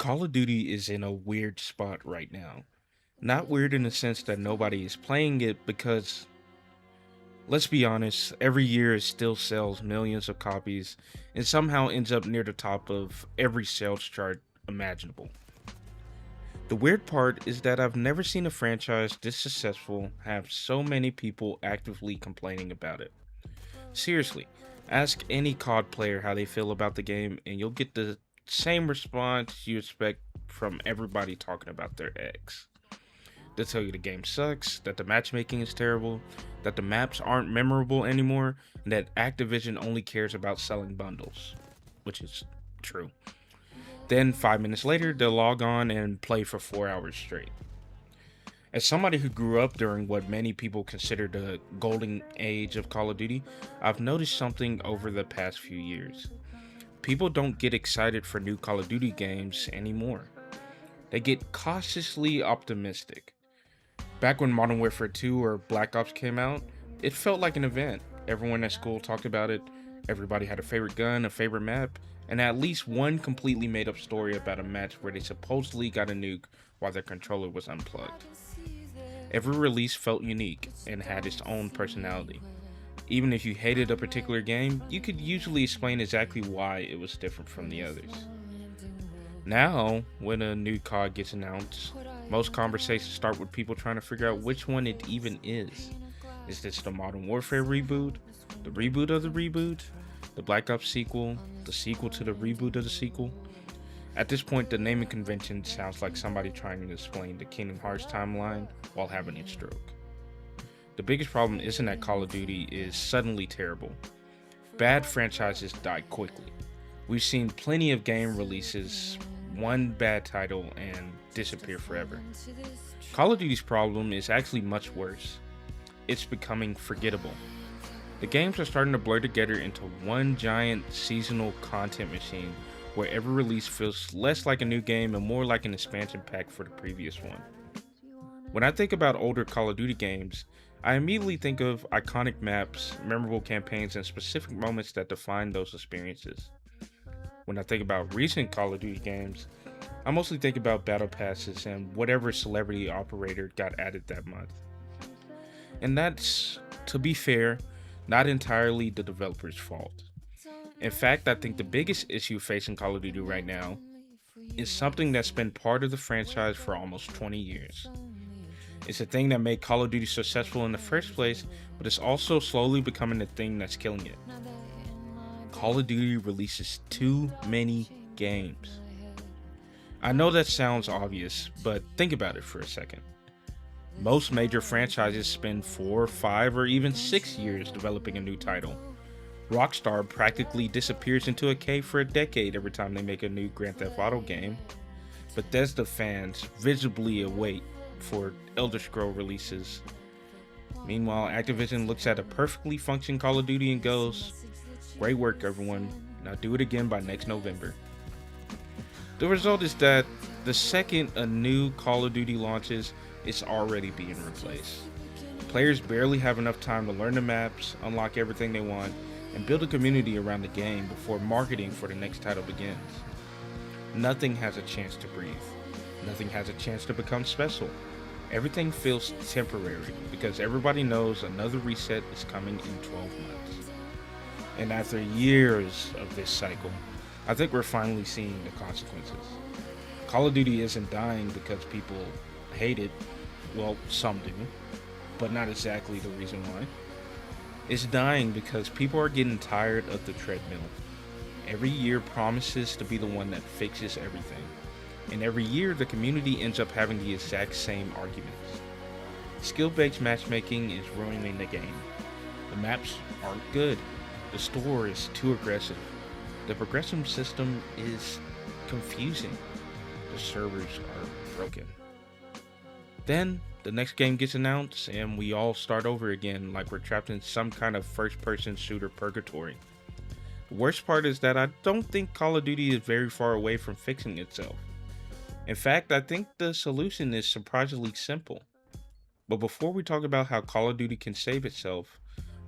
Call of Duty is in a weird spot right now. Not weird in the sense that nobody is playing it because, let's be honest, every year it still sells millions of copies and somehow ends up near the top of every sales chart imaginable. The weird part is that I've never seen a franchise this successful have so many people actively complaining about it. Seriously, ask any COD player how they feel about the game, and you'll get the same response you expect from everybody talking about their ex. They'll tell you the game sucks, that the matchmaking is terrible, that the maps aren't memorable anymore, and that Activision only cares about selling bundles, which is true. Then, 5 minutes later, they'll log on and play for 4 hours straight. As somebody who grew up during what many people consider the golden age of Call of Duty, I've noticed something over the past few years. People don't get excited for new Call of Duty games anymore. They get cautiously optimistic. Back when Modern Warfare 2 or Black Ops came out, it felt like an event. Everyone at school talked about it, everybody had a favorite gun, a favorite map, and at least one completely made up story about a match where they supposedly got a nuke while their controller was unplugged. Every release felt unique and had its own personality. Even if you hated a particular game, you could usually explain exactly why it was different from the others. Now, when a new COD gets announced, most conversations start with people trying to figure out which one it even is. Is this the Modern Warfare reboot? The reboot of the reboot? The Black Ops sequel? The sequel to the reboot of the sequel? At this point, the naming convention sounds like somebody trying to explain the Kingdom Hearts timeline while having a stroke. The biggest problem isn't that Call of Duty is suddenly terrible. Bad franchises die quickly. We've seen plenty of game releases, one bad title, and disappear forever. Call of Duty's problem is actually much worse. It's becoming forgettable. The games are starting to blur together into one giant seasonal content machine where every release feels less like a new game and more like an expansion pack for the previous one. When I think about older Call of Duty games, I immediately think of iconic maps, memorable campaigns, and specific moments that define those experiences. When I think about recent Call of Duty games, I mostly think about battle passes and whatever celebrity operator got added that month. And that's, to be fair, not entirely the developer's fault. In fact, I think the biggest issue facing Call of Duty right now is something that's been part of the franchise for almost 20 years. It's a thing that made Call of Duty successful in the first place, but it's also slowly becoming the thing that's killing it. Call of Duty releases too many games. I know that sounds obvious, but think about it for a second. Most major franchises spend 4, 5, or even 6 years developing a new title. Rockstar practically disappears into a cave for a decade every time they make a new Grand Theft Auto game. Bethesda fans visibly await for Elder Scroll releases. Meanwhile, Activision looks at a perfectly functioning Call of Duty and goes, "Great work, everyone. Now do it again by next November." The result is that the second a new Call of Duty launches, it's already being replaced. Players barely have enough time to learn the maps, unlock everything they want, and build a community around the game before marketing for the next title begins. Nothing has a chance to breathe. Nothing has a chance to become special. Everything feels temporary because everybody knows another reset is coming in 12 months. And after years of this cycle, I think we're finally seeing the consequences. Call of Duty isn't dying because people hate it. Well, some do, but not exactly the reason why. It's dying because people are getting tired of the treadmill. Every year promises to be the one that fixes everything. And every year the community ends up having the exact same arguments. Skill-based matchmaking is ruining the game. The maps aren't good. The store is too aggressive. The progression system is confusing. The servers are broken. Then the next game gets announced and we all start over again like we're trapped in some kind of first-person shooter purgatory. The worst part is that I don't think Call of Duty is very far away from fixing itself. In fact, I think the solution is surprisingly simple. But before we talk about how Call of Duty can save itself,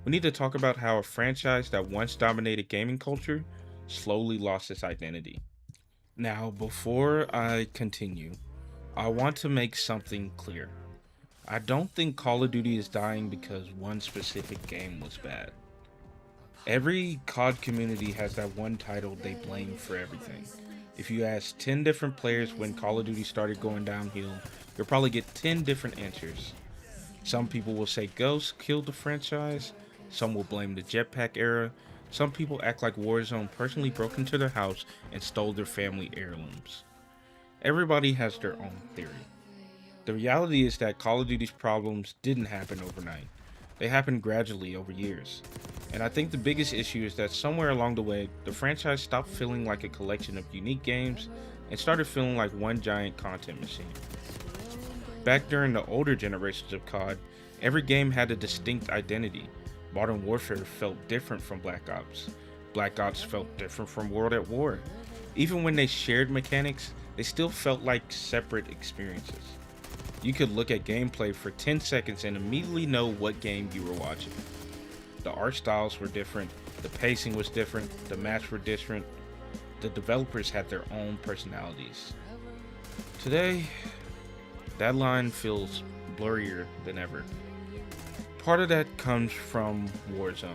we need to talk about how a franchise that once dominated gaming culture slowly lost its identity. Now, before I continue, I want to make something clear. I don't think Call of Duty is dying because one specific game was bad. Every COD community has that one title they blame for everything. If you ask 10 different players when Call of Duty started going downhill, you'll probably get 10 different answers. Some people will say Ghost killed the franchise, some will blame the jetpack era, some people act like Warzone personally broke into their house and stole their family heirlooms. Everybody has their own theory. The reality is that Call of Duty's problems didn't happen overnight. They happened gradually over years. And I think the biggest issue is that somewhere along the way, the franchise stopped feeling like a collection of unique games and started feeling like one giant content machine. Back during the older generations of COD, every game had a distinct identity. Modern Warfare felt different from Black Ops. Black Ops felt different from World at War. Even when they shared mechanics, they still felt like separate experiences. You could look at gameplay for 10 seconds and immediately know what game you were watching. The art styles were different, the pacing was different, the maps were different, the developers had their own personalities. Today, that line feels blurrier than ever. Part of that comes from Warzone.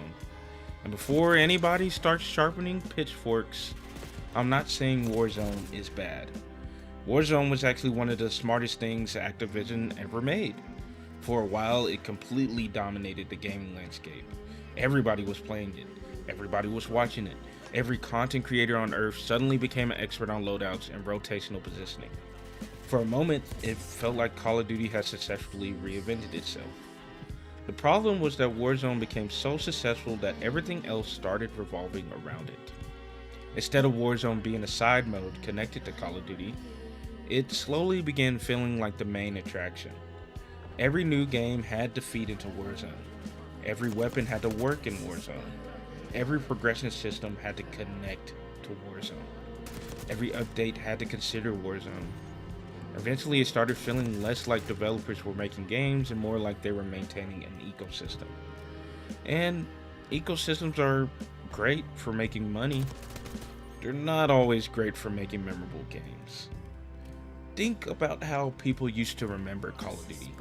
And before anybody starts sharpening pitchforks, I'm not saying Warzone is bad. Warzone was actually one of the smartest things Activision ever made. For a while, it completely dominated the gaming landscape. Everybody was playing it, everybody was watching it. Every content creator on Earth suddenly became an expert on loadouts and rotational positioning. For a moment, it felt like Call of Duty had successfully reinvented itself. The problem was that Warzone became so successful that everything else started revolving around it. Instead of Warzone being a side mode connected to Call of Duty, it slowly began feeling like the main attraction. Every new game had to feed into Warzone. Every weapon had to work in Warzone. Every progression system had to connect to Warzone. Every update had to consider Warzone. Eventually, it started feeling less like developers were making games and more like they were maintaining an ecosystem. And ecosystems are great for making money. They're not always great for making memorable games. Think about how people used to remember Call of Duty.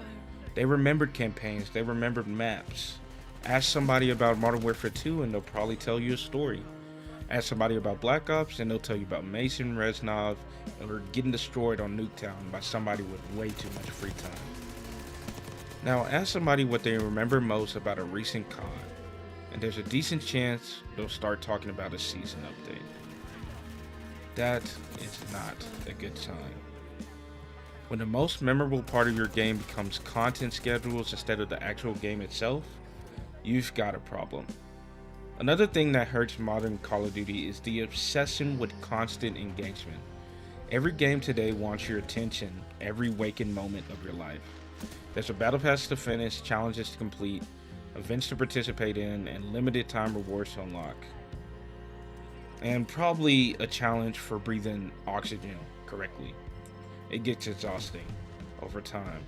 They remembered campaigns, they remembered maps. Ask somebody about Modern Warfare 2 and they'll probably tell you a story. Ask somebody about Black Ops and they'll tell you about Mason, Reznov, or getting destroyed on Nuketown by somebody with way too much free time. Now ask somebody what they remember most about a recent COD, and there's a decent chance they'll start talking about a season update. That is not a good sign. When the most memorable part of your game becomes content schedules instead of the actual game itself, you've got a problem. Another thing that hurts modern Call of Duty is the obsession with constant engagement. Every game today wants your attention every waking moment of your life. There's a battle pass to finish, challenges to complete, events to participate in, and limited time rewards to unlock. And probably a challenge for breathing oxygen correctly. It gets exhausting over time.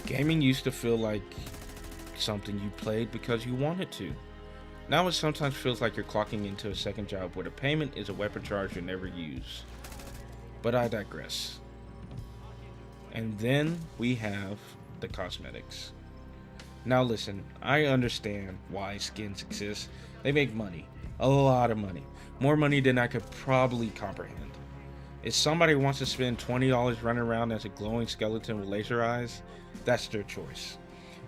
Gaming used to feel like something you played because you wanted to. Now it sometimes feels like you're clocking into a second job where the payment is a weapon charge you never use. But I digress. And then we have the cosmetics. Now listen, I understand why skins exist. They make money. A lot of money. More money than I could probably comprehend. If somebody wants to spend $20 running around as a glowing skeleton with laser eyes, that's their choice.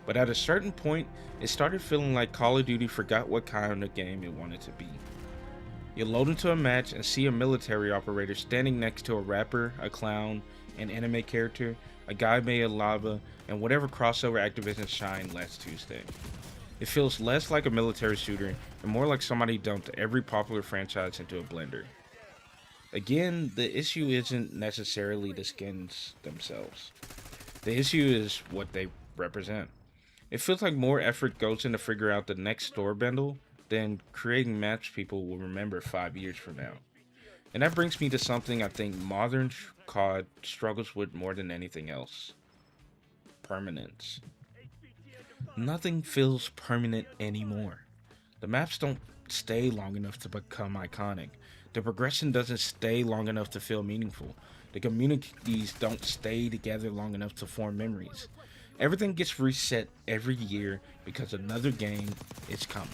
But at a certain point, it started feeling like Call of Duty forgot what kind of game it wanted to be. You load into a match and see a military operator standing next to a rapper, a clown, an anime character, a guy made of lava, and whatever crossover Activision shined last Tuesday. It feels less like a military shooter and more like somebody dumped every popular franchise into a blender. Again, the issue isn't necessarily the skins themselves. The issue is what they represent. It feels like more effort goes into figure out the next store bundle than creating maps people will remember 5 years from now. And that brings me to something I think modern COD struggles with more than anything else: permanence. Nothing feels permanent anymore. The maps don't stay long enough to become iconic. The progression doesn't stay long enough to feel meaningful. The communities don't stay together long enough to form memories. Everything gets reset every year because another game is coming.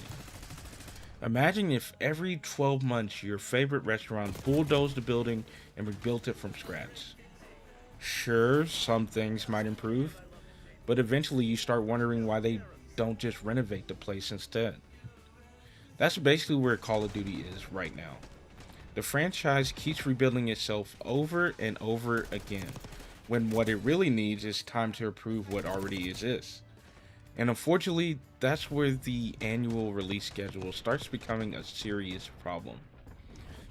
Imagine if every 12 months your favorite restaurant bulldozed the building and rebuilt it from scratch. Sure, some things might improve, but eventually you start wondering why they don't just renovate the place instead. That's basically where Call of Duty is right now. The franchise keeps rebuilding itself over and over again, when what it really needs is time to improve what already exists. And unfortunately, that's where the annual release schedule starts becoming a serious problem.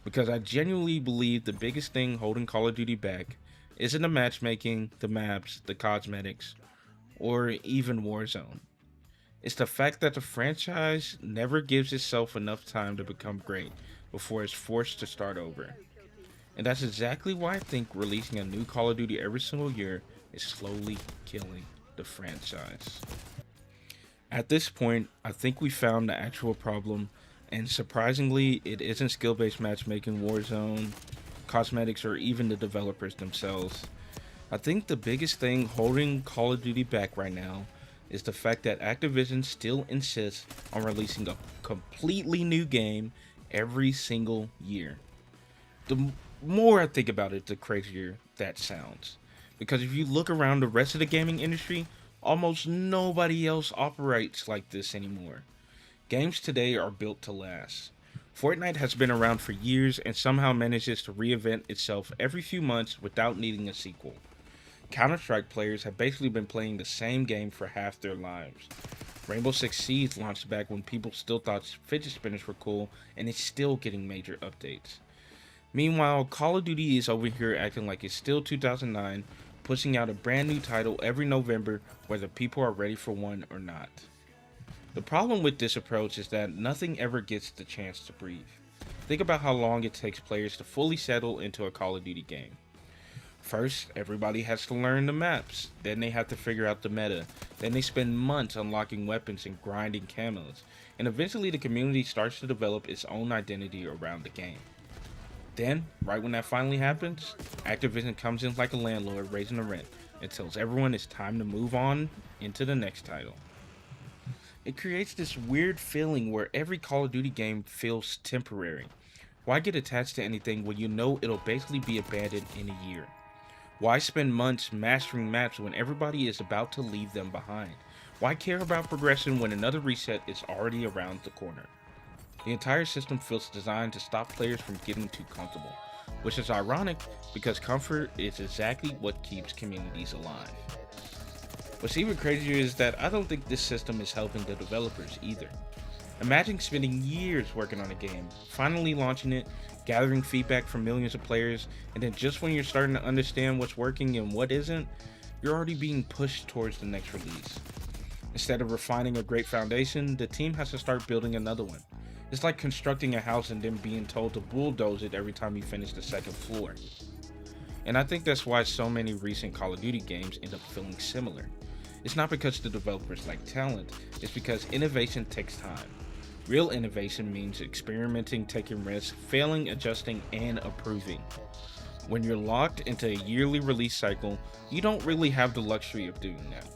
Because I genuinely believe the biggest thing holding Call of Duty back isn't the matchmaking, the maps, the cosmetics, or even Warzone. It's the fact that the franchise never gives itself enough time to become great before it's forced to start over. And that's exactly why I think releasing a new Call of Duty every single year is slowly killing the franchise. At this point, I think we found the actual problem, and surprisingly, it isn't skill based matchmaking, Warzone, cosmetics, or even the developers themselves. I think the biggest thing holding Call of Duty back right now is the fact that Activision still insists on releasing a completely new game every single year. The more I think about it, the crazier that sounds. Because if you look around the rest of the gaming industry, almost nobody else operates like this anymore. Games today are built to last. Fortnite has been around for years and somehow manages to reinvent itself every few months without needing a sequel. Counter-Strike players have basically been playing the same game for half their lives. Rainbow Six Siege launched back when people still thought fidget spinners were cool, and it's still getting major updates. Meanwhile, Call of Duty is over here acting like it's still 2009, pushing out a brand new title every November whether people are ready for one or not. The problem with this approach is that nothing ever gets the chance to breathe. Think about how long it takes players to fully settle into a Call of Duty game. First, everybody has to learn the maps, then they have to figure out the meta, then they spend months unlocking weapons and grinding camos, and eventually the community starts to develop its own identity around the game. Then, right when that finally happens, Activision comes in like a landlord raising the rent and tells everyone it's time to move on into the next title. It creates this weird feeling where every Call of Duty game feels temporary. Why get attached to anything when you know it'll basically be abandoned in a year? Why spend months mastering maps when everybody is about to leave them behind? Why care about progression when another reset is already around the corner? The entire system feels designed to stop players from getting too comfortable, which is ironic because comfort is exactly what keeps communities alive. What's even crazier is that I don't think this system is helping the developers either. Imagine spending years working on a game, finally launching it, gathering feedback from millions of players, and then just when you're starting to understand what's working and what isn't, you're already being pushed towards the next release. Instead of refining a great foundation, the team has to start building another one. It's like constructing a house and then being told to bulldoze it every time you finish the second floor. And I think that's why so many recent Call of Duty games end up feeling similar. It's not because the developers lack talent, it's because innovation takes time. Real innovation means experimenting, taking risks, failing, adjusting, and improving. When you're locked into a yearly release cycle, you don't really have the luxury of doing that.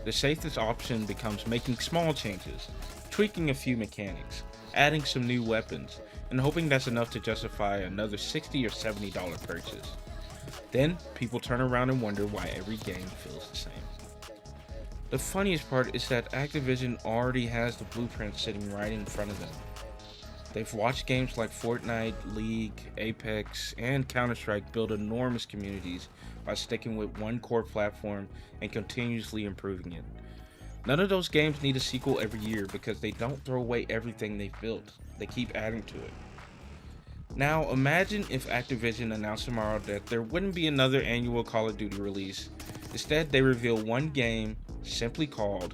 The safest option becomes making small changes, tweaking a few mechanics, adding some new weapons, and hoping that's enough to justify another $60 or $70 purchase. Then, people turn around and wonder why every game feels the same. The funniest part is that Activision already has the blueprint sitting right in front of them. They've watched games like Fortnite, League, Apex, and Counter-Strike build enormous communities by sticking with one core platform and continuously improving it. None of those games need a sequel every year because they don't throw away everything they've built. They keep adding to it. Now, imagine if Activision announced tomorrow that there wouldn't be another annual Call of Duty release. Instead, they reveal one game simply called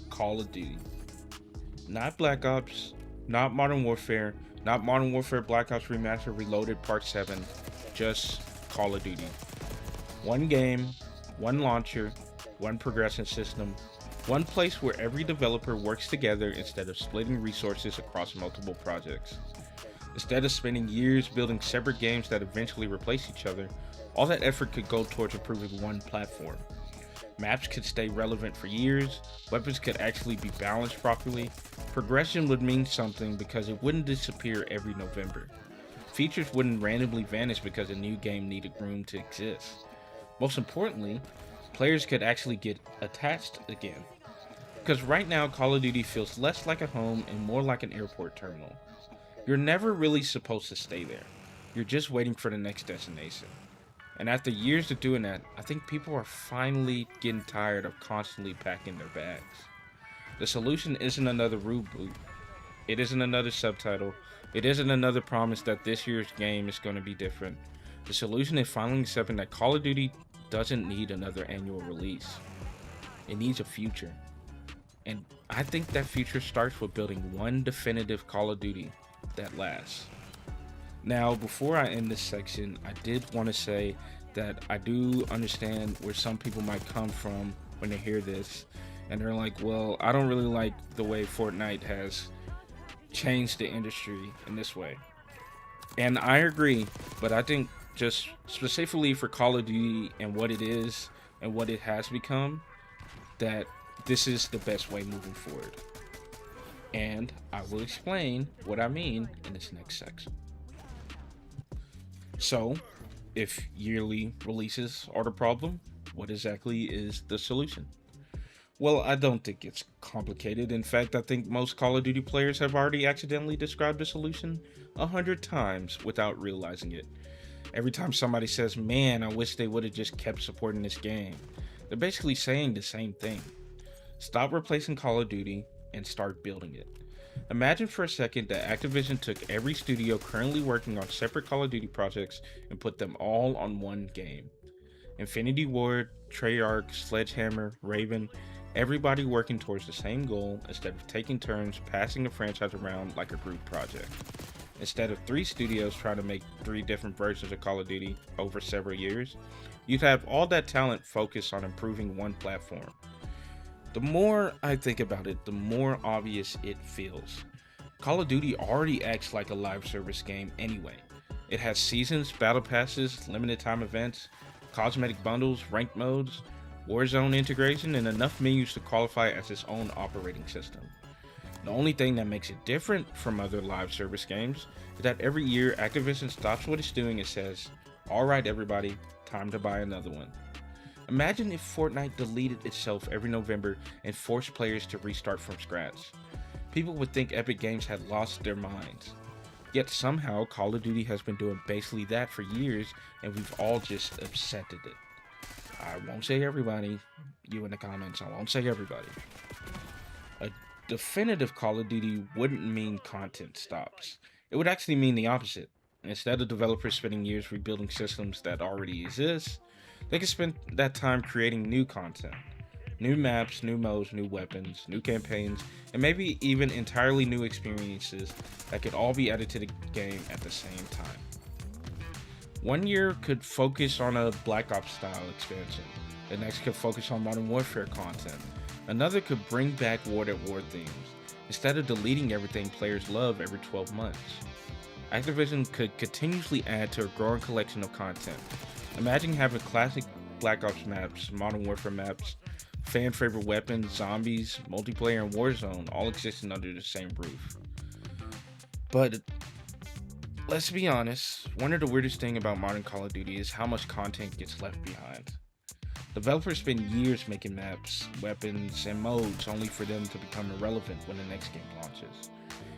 Call of Duty. Not Black Ops, not Modern Warfare, not Modern Warfare Black Ops Remastered Reloaded Part 7, just Call of Duty. One game, one launcher, one progression system, one place where every developer works together instead of splitting resources across multiple projects. Instead of spending years building separate games that eventually replace each other, all that effort could go towards improving one platform. Maps could stay relevant for years, weapons could actually be balanced properly, progression would mean something because it wouldn't disappear every November. Features wouldn't randomly vanish because a new game needed room to exist. Most importantly, players could actually get attached again. Because right now, Call of Duty feels less like a home and more like an airport terminal. You're never really supposed to stay there, you're just waiting for the next destination. And after years of doing that, I think people are finally getting tired of constantly packing their bags. The solution isn't another reboot, it isn't another subtitle, it isn't another promise that this year's game is going to be different. The solution is finally accepting that Call of Duty doesn't need another annual release, it needs a future. And I think that future starts with building one definitive Call of Duty that lasts. Now, before I end this section, I did want to say that I do understand where some people might come from when they hear this. And they're like, well, I don't really like the way Fortnite has changed the industry in this way. And I agree, but I think just specifically for Call of Duty and what it is and what it has become, that this is the best way moving forward. And I will explain what I mean in this next section. So, if yearly releases are the problem, what exactly is the solution? Well, I don't think it's complicated. In fact, I think most Call of Duty players have already accidentally described the solution 100 times without realizing it. Every time somebody says, man, I wish they would have just kept supporting this game, they're basically saying the same thing. Stop replacing Call of Duty and start building it. Imagine for a second that Activision took every studio currently working on separate Call of Duty projects and put them all on one game. Infinity Ward, Treyarch, Sledgehammer, Raven, everybody working towards the same goal instead of taking turns passing a franchise around like a group project. Instead of 3 studios trying to make 3 different versions of Call of Duty over several years, you'd have all that talent focused on improving one platform. The more I think about it, the more obvious it feels. Call of Duty already acts like a live service game anyway. It has seasons, battle passes, limited time events, cosmetic bundles, ranked modes, Warzone integration, and enough menus to qualify as its own operating system. The only thing that makes it different from other live service games is that every year Activision stops what it's doing and says, alright everybody, time to buy another one. Imagine if Fortnite deleted itself every November and forced players to restart from scratch. People would think Epic Games had lost their minds. Yet somehow Call of Duty has been doing basically that for years and we've all just accepted it. I won't say everybody, you in the comments, I won't say everybody. A definitive Call of Duty wouldn't mean content stops. It would actually mean the opposite. Instead of developers spending years rebuilding systems that already exist, they can spend that time creating new content. New maps, new modes, new weapons, new campaigns, and maybe even entirely new experiences that could all be added to the game at the same time. One year could focus on a Black Ops style expansion. The next could focus on Modern Warfare content. Another could bring back World at War themes, instead of deleting everything players love every 12 months. Activision could continuously add to a growing collection of content. Imagine having classic Black Ops maps, Modern Warfare maps, fan favorite weapons, zombies, multiplayer, and Warzone all existing under the same roof. But let's be honest, one of the weirdest things about modern Call of Duty is how much content gets left behind. Developers spend years making maps, weapons, and modes only for them to become irrelevant when the next game launches.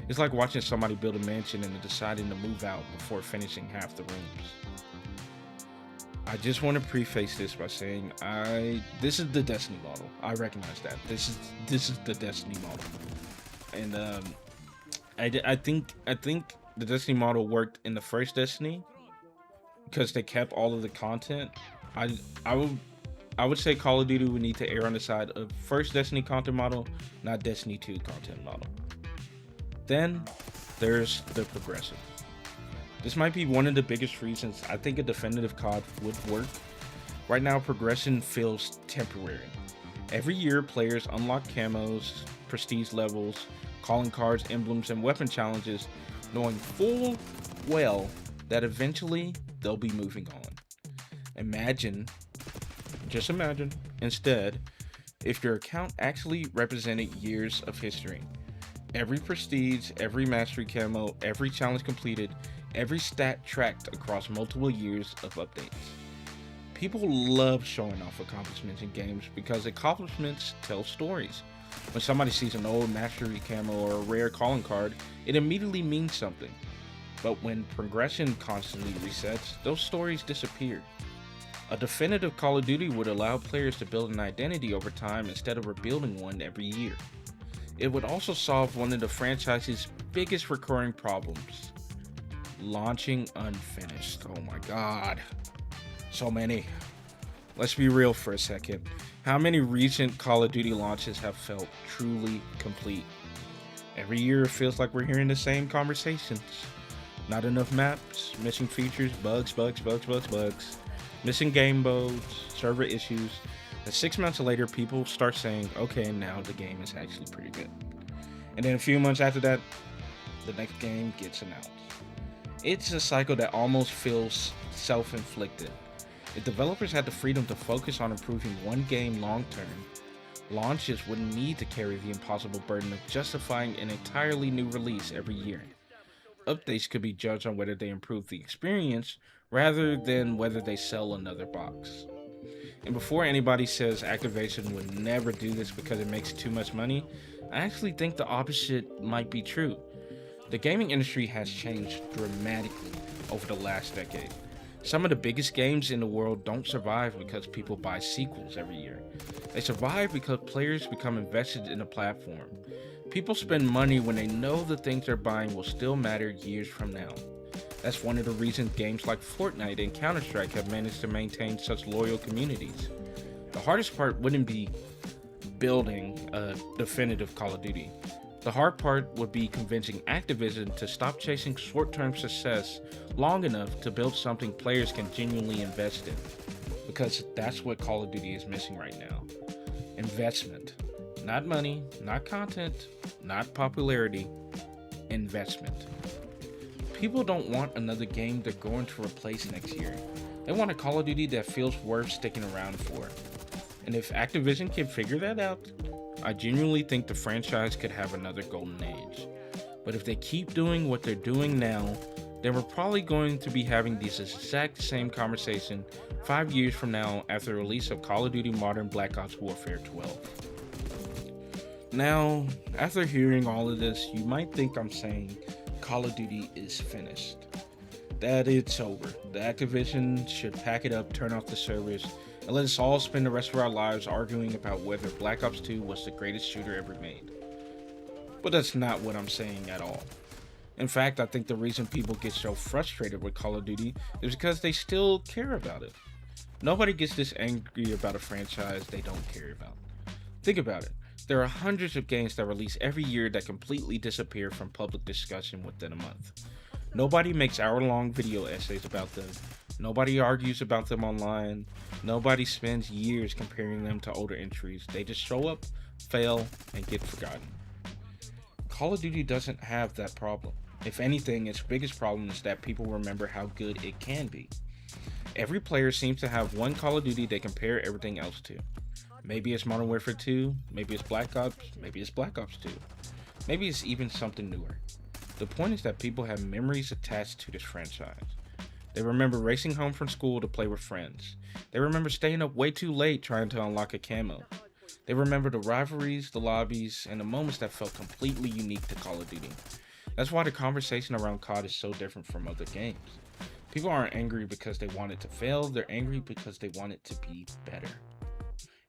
It's like watching somebody build a mansion and then deciding to move out before finishing half the rooms. I just want to preface this by saying this is the Destiny model. I recognize that. This is the Destiny model. And I think the Destiny model worked in the first Destiny because they kept all of the content. I would say Call of Duty would need to err on the side of first Destiny content model, not Destiny 2 content model. Then there's the progression. This might be one of the biggest reasons I think a definitive COD would work. Right now, progression feels temporary. Every year, players unlock camos, prestige levels, calling cards, emblems, and weapon challenges, knowing full well that eventually they'll be moving on. Imagine, just imagine, instead, if your account actually represented years of history. Every prestige, every mastery camo, every challenge completed, every stat tracked across multiple years of updates. People love showing off accomplishments in games because accomplishments tell stories. When somebody sees an old mastery camo or a rare calling card, it immediately means something. But when progression constantly resets, those stories disappear. A definitive Call of Duty would allow players to build an identity over time instead of rebuilding one every year. It would also solve one of the franchise's biggest recurring problems: launching unfinished. Oh my god. So many. Let's be real for a second. How many recent Call of Duty launches have felt truly complete? Every year it feels like we're hearing the same conversations. Not enough maps, missing features, bugs, missing game modes, server issues. And 6 months later, people start saying, okay, now the game is actually pretty good. And then a few months after that, the next game gets announced. It's a cycle that almost feels self-inflicted. If developers had the freedom to focus on improving one game long-term, launches wouldn't need to carry the impossible burden of justifying an entirely new release every year. Updates could be judged on whether they improve the experience rather than whether they sell another box. And before anybody says Activision would never do this because it makes too much money, I actually think the opposite might be true. The gaming industry has changed dramatically over the last decade. Some of the biggest games in the world don't survive because people buy sequels every year. They survive because players become invested in the platform. People spend money when they know the things they're buying will still matter years from now. That's one of the reasons games like Fortnite and Counter-Strike have managed to maintain such loyal communities. The hardest part wouldn't be building a definitive Call of Duty. The hard part would be convincing Activision to stop chasing short-term success long enough to build something players can genuinely invest in. Because that's what Call of Duty is missing right now. Investment. Not money, not content, not popularity. Investment. People don't want another game they're going to replace next year. They want a Call of Duty that feels worth sticking around for. And if Activision can figure that out, I genuinely think the franchise could have another golden age. But if they keep doing what they're doing now, then we're probably going to be having this exact same conversation 5 years from now after the release of Call of Duty Modern Black Ops Warfare 12. Now, after hearing all of this, you might think I'm saying Call of Duty is finished. That it's over. The Activision should pack it up, turn off the servers, and let us all spend the rest of our lives arguing about whether Black Ops 2 was the greatest shooter ever made. But that's not what I'm saying at all. In fact, I think the reason people get so frustrated with Call of Duty is because they still care about it. Nobody gets this angry about a franchise they don't care about. Think about it. There are hundreds of games that release every year that completely disappear from public discussion within a month. Nobody makes hour-long video essays about them. Nobody argues about them online. Nobody spends years comparing them to older entries. They just show up, fail, and get forgotten. Call of Duty doesn't have that problem. If anything, its biggest problem is that people remember how good it can be. Every player seems to have one Call of Duty they compare everything else to. Maybe it's Modern Warfare 2, maybe it's Black Ops, maybe it's Black Ops 2. Maybe it's even something newer. The point is that people have memories attached to this franchise. They remember racing home from school to play with friends. They remember staying up way too late trying to unlock a camo. They remember the rivalries, the lobbies, and the moments that felt completely unique to Call of Duty. That's why the conversation around COD is so different from other games. People aren't angry because they want it to fail, they're angry because they want it to be better.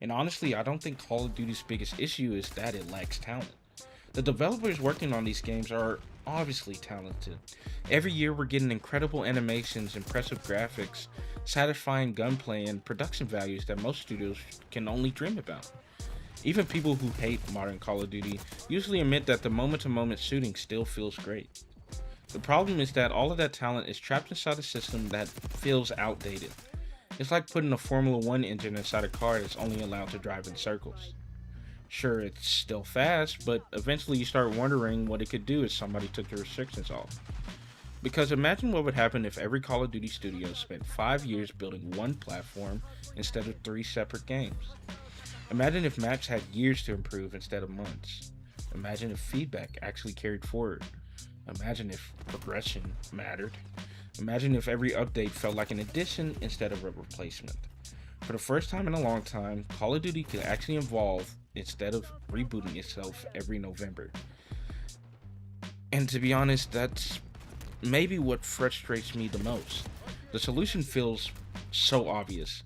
And honestly, I don't think Call of Duty's biggest issue is that it lacks talent. The developers working on these games are obviously talented. Every year we're getting incredible animations, impressive graphics, satisfying gunplay, and production values that most studios can only dream about. Even people who hate modern Call of Duty usually admit that the moment-to-moment shooting still feels great. The problem is that all of that talent is trapped inside a system that feels outdated. It's like putting a Formula 1 engine inside a car that's only allowed to drive in circles. Sure, it's still fast, but eventually you start wondering what it could do if somebody took the restrictions off. Because imagine what would happen if every Call of Duty studio spent 5 years building one platform instead of three separate games. Imagine if maps had years to improve instead of months. Imagine if feedback actually carried forward. Imagine if progression mattered. Imagine if every update felt like an addition instead of a replacement. For the first time in a long time, Call of Duty could actually evolve instead of rebooting itself every November. And to be honest, that's maybe what frustrates me the most. The solution feels so obvious.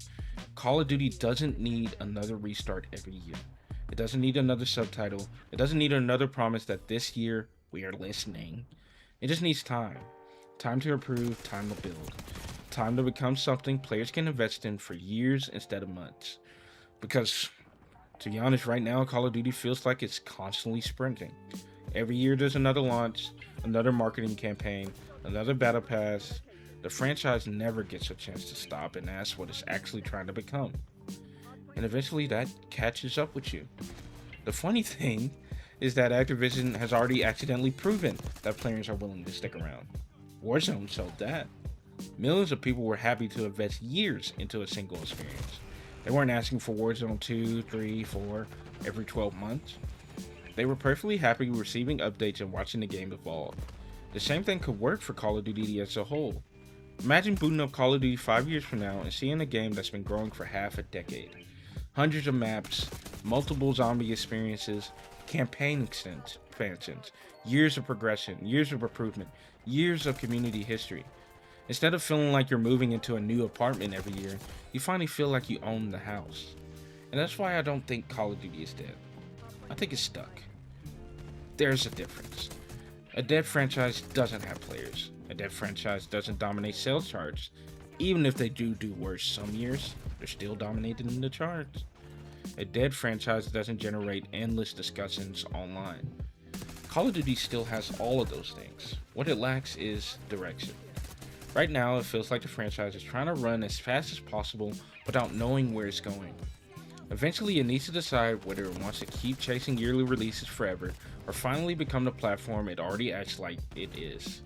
Call of Duty doesn't need another restart every year. It doesn't need another subtitle. It doesn't need another promise that this year we are listening. It just needs time. Time to improve, time to build. Time to become something players can invest in for years instead of months. Because, to be honest, right now, Call of Duty feels like it's constantly sprinting. Every year there's another launch, another marketing campaign, another battle pass. The franchise never gets a chance to stop and ask what it's actually trying to become. And eventually that catches up with you. The funny thing is that Activision has already accidentally proven that players are willing to stick around. Warzone showed that. Millions of people were happy to invest years into a single experience. They weren't asking for Warzone 2, 3, 4 every 12 months. They were perfectly happy receiving updates and watching the game evolve. The same thing could work for Call of Duty as a whole. Imagine booting up Call of Duty 5 years from now and seeing a game that's been growing for half a decade. Hundreds of maps, multiple zombie experiences, campaign expansions, years of progression, years of improvement, years of community history. Instead of feeling like you're moving into a new apartment every year, you finally feel like you own the house. And that's why I don't think Call of Duty is dead. I think it's stuck. There's a difference. A dead franchise doesn't have players. A dead franchise doesn't dominate sales charts. Even if they do worse some years, they're still dominating the charts. A dead franchise doesn't generate endless discussions online. Call of Duty still has all of those things. What it lacks is direction. Right now, it feels like the franchise is trying to run as fast as possible without knowing where it's going. Eventually, it needs to decide whether it wants to keep chasing yearly releases forever or finally become the platform it already acts like it is.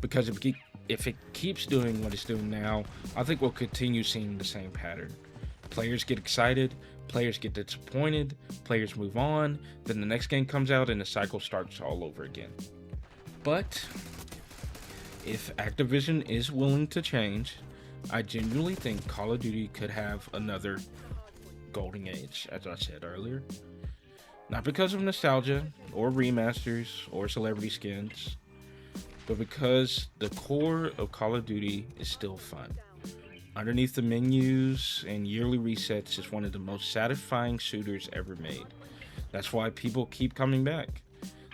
Because if it keeps doing what it's doing now, I think we'll continue seeing the same pattern. Players get excited, players get disappointed, players move on, then the next game comes out and the cycle starts all over again. But if Activision is willing to change, I genuinely think Call of Duty could have another golden age, as I said earlier. Not because of nostalgia, or remasters, or celebrity skins, but because the core of Call of Duty is still fun. Underneath the menus and yearly resets is one of the most satisfying shooters ever made. That's why people keep coming back.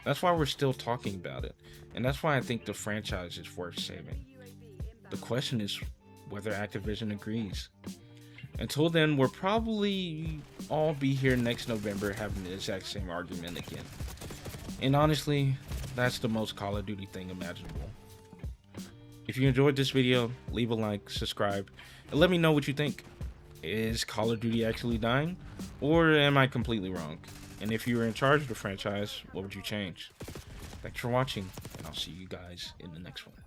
That's why we're still talking about it. And that's why I think the franchise is worth saving. The question is whether Activision agrees. Until then, we'll probably all be here next November having the exact same argument again. And honestly, that's the most Call of Duty thing imaginable. If you enjoyed this video, leave a like, subscribe, and let me know what you think. Is Call of Duty actually dying? Or am I completely wrong? And if you were in charge of the franchise, what would you change? Thanks for watching, and I'll see you guys in the next one.